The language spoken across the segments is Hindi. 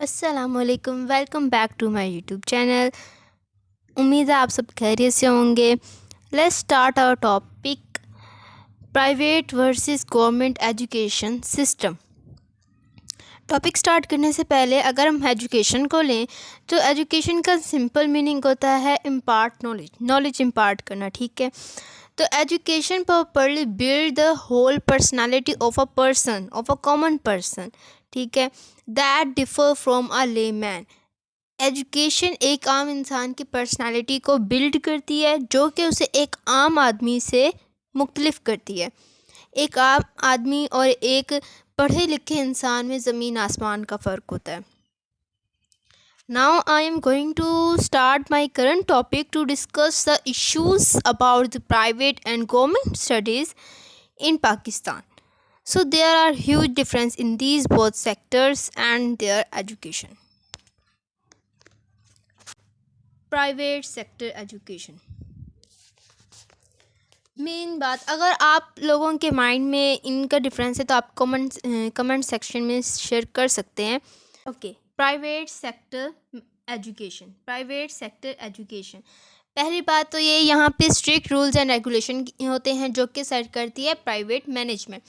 अस्सलामुअलैकुम, welcome back to my YouTube channel. उम्मीद है आप सब खैरियत से होंगे। Let's start our topic, private versus government education system. Topic start करने से पहले अगर हम एजुकेशन को लें तो एजुकेशन का सिंपल मीनिंग होता है इम्पार्ट नॉलेज इम्पार्ट करना, ठीक है। तो education properly build the whole personality of a common person, ठीक है, that differ from a layman. Education एक आम इंसान की पर्सनालिटी को बिल्ड करती है जो कि उसे एक आम आदमी से मुख्तलिफ करती है। एक आम आदमी और एक पढ़े लिखे इंसान में ज़मीन आसमान का फ़र्क होता है। Now I am going to start my current topic to discuss the issues about the private and government studies in Pakistan. So there are huge difference in these both sectors and their education. Private sector education. Main बात, अगर आप लोगों के माइंड में इनका डिफरेंस है तो आप कमेंट सेक्शन में शेयर कर सकते हैं। Okay, private sector education. पहली बात तो ये, यहाँ पे स्ट्रिक्ट रूल्स एंड रेगुलेशन होते हैं जो कि सेट करती है private management.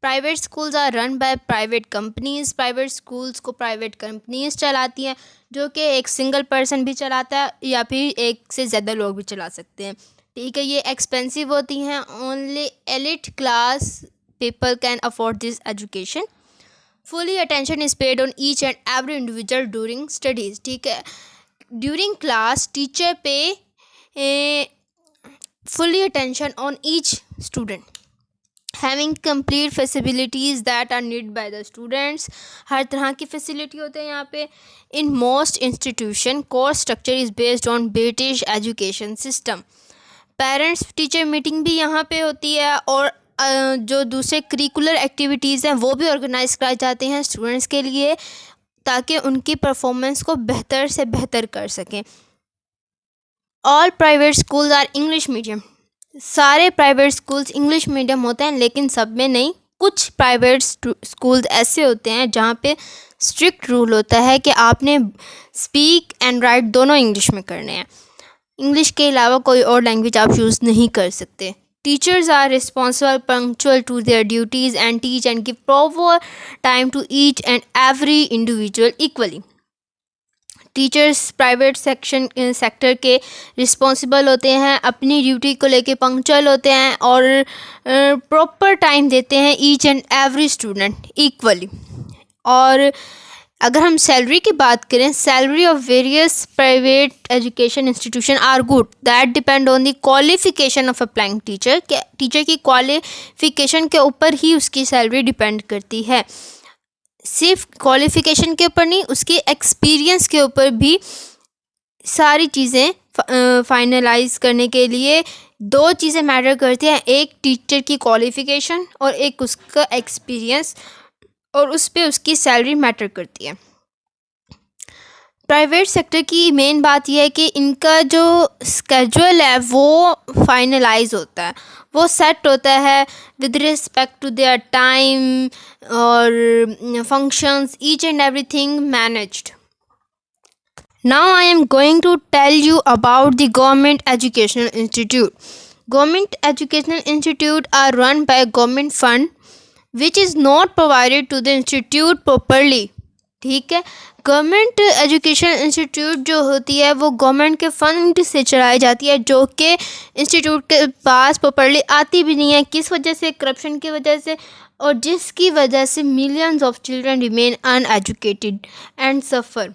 Private schools are run by private companies. Private schools को प्राइवेट कंपनीज चलाती हैं जो कि एक सिंगल पर्सन भी चलाता है या फिर एक से ज़्यादा लोग भी चला सकते हैं, ठीक है। ये एक्सपेंसिव होती हैं। Only elite class people can afford this education. Fully attention is paid on each and every individual during studies, ठीक है। ड्यूरिंग क्लास टीचर पे fully attention on each student, having complete facilities that are needed by the students। हर तरह की फैसिलिटी होते हैं यहाँ पे। in most institution course structure is based on British education system। Parents teacher meeting भी यहाँ पे होती है और जो दूसरे करिकुलर एक्टिविटीज़ हैं वो भी ऑर्गेनाइज कराए जाते हैं स्टूडेंट्स के लिए ताकि उनकी परफॉर्मेंस को बेहतर से बेहतर कर सकें। All private schools are English medium. सारे प्राइवेट स्कूल्स इंग्लिश मीडियम होते हैं, लेकिन सब में नहीं। कुछ प्राइवेट स्कूल्स ऐसे होते हैं जहाँ पे स्ट्रिक्ट रूल होता है कि आपने स्पीक एंड राइट दोनों इंग्लिश में करने हैं। इंग्लिश के अलावा कोई और लैंग्वेज आप यूज़ नहीं कर सकते। Teachers are responsible punctual to their duties and teach and give proper time to each and every individual equally. Teachers private sector के रिस्पॉन्सिबल होते हैं, अपनी ड्यूटी को लेके पंक्चुअल होते हैं और प्रॉपर टाइम देते हैं each and every student equally. और अगर हम सैलरी की बात करें, salary of various private education institution are good that depend on the qualification of applying teacher. Teacher की क्वालिफिकेशन के ऊपर ही उसकी सैलरी डिपेंड करती है। सिर्फ क्वालिफिकेशन के ऊपर नहीं, उसके एक्सपीरियंस के ऊपर भी। सारी चीज़ें फाइनलाइज करने के लिए दो चीज़ें मैटर करती हैं, एक टीचर की क्वालिफिकेशन और एक उसका एक्सपीरियंस, और उस पर उसकी सैलरी मैटर करती है। प्राइवेट सेक्टर की मेन बात यह है कि इनका जो स्केड्यूल है वो फाइनलाइज होता है, वो सेट होता है with respect to their time और functions, each and everything managed. Now I am going to tell you about the government educational institute. Government educational institute are run by a government fund which is not provided to the institute properly, ठीक है। गवर्नमेंट एजुकेशन इंस्टीट्यूट जो होती है वो गवर्नमेंट के फंड से चलाई जाती है जो कि इंस्टीट्यूट के पास प्रॉपरली आती भी नहीं है। किस वजह से? करप्शन की वजह से, और जिसकी वजह से millions of children remain uneducated and suffer.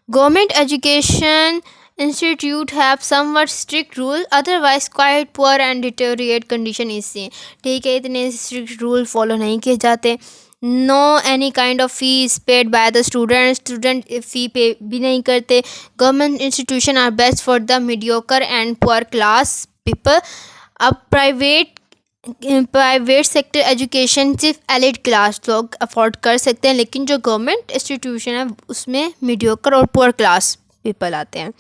Government education institute have somewhat strict rule, otherwise quite poor and deteriorate condition is seen, ठीक है। इतने strict rule follow नहीं किए जाते। No any kind of fee is paid by the student fee पे भी नहीं करते। Government institution are best for the mediocre and poor class people। अब प्राइवेट सेक्टर एजुकेशन सिर्फ एलिट क्लास लोग अफोर्ड कर सकते हैं, लेकिन जो गवर्नमेंट इंस्टीट्यूशन है उसमें मीडियोकर और पुअर क्लास पीपल आते हैं।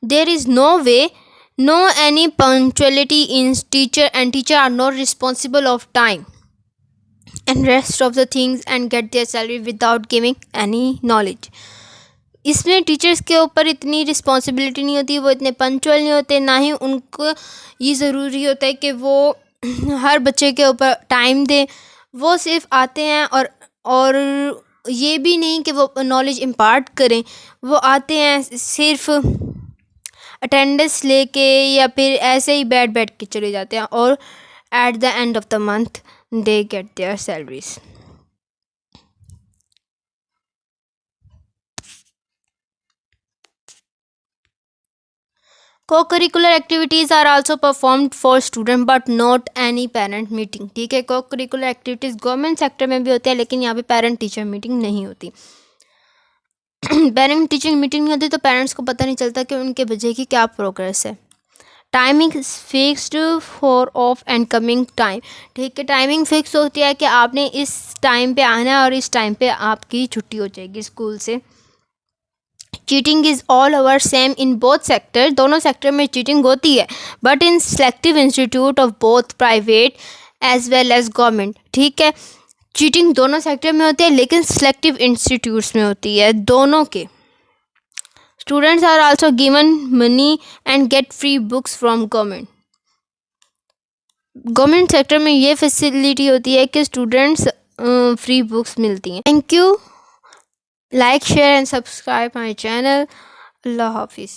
There is no way, no any punctuality in teacher and teacher are not responsible of time. and rest of the things and get their salary without giving any knowledge. इसमें टीचर्स के ऊपर इतनी रिस्पॉन्सिबिलिटी नहीं होती, वो इतने पंक्चुअल नहीं होते, ना ही उनको ये ज़रूरी होता है कि वो हर बच्चे के ऊपर टाइम दें। वो सिर्फ आते हैं और ये भी नहीं कि वो नॉलेज इम्पार्ट करें, वो आते हैं सिर्फ अटेंडेंस लेके या फिर ऐसे ही बैठ के चले जाते हैं, और at the end of the month they get there salaries. Co-curricular activities are also performed for student but not any parent meeting। ठीक है, co-curricular activities गवर्नमेंट सेक्टर में भी होते हैं, लेकिन यहाँ पे पेरेंट टीचर मीटिंग नहीं होती। पेरेंट टीचर मीटिंग नहीं होती तो पेरेंट्स को पता नहीं चलता कि उनके बच्चे की क्या प्रोग्रेस है। Timing fixed for of and coming time. ठीक है, टाइमिंग फिक्स होती है कि आपने इस टाइम पे आना है और इस टाइम पे आपकी छुट्टी हो जाएगी स्कूल से। Cheating is all over same in both sector. दोनों सेक्टर में चीटिंग होती है, but in selective institute of both private as well as government. ठीक है, चीटिंग दोनों सेक्टर में होती है, लेकिन सेलेक्टिव इंस्टीट्यूट्स में होती है दोनों के। Students are also given money and get free books from government. Government sector में ये फैसिलिटी होती है कि स्टूडेंट्स फ्री बुक्स मिलती हैं। Thank you. Like share and subscribe my channel. अल्लाह हाफिज़।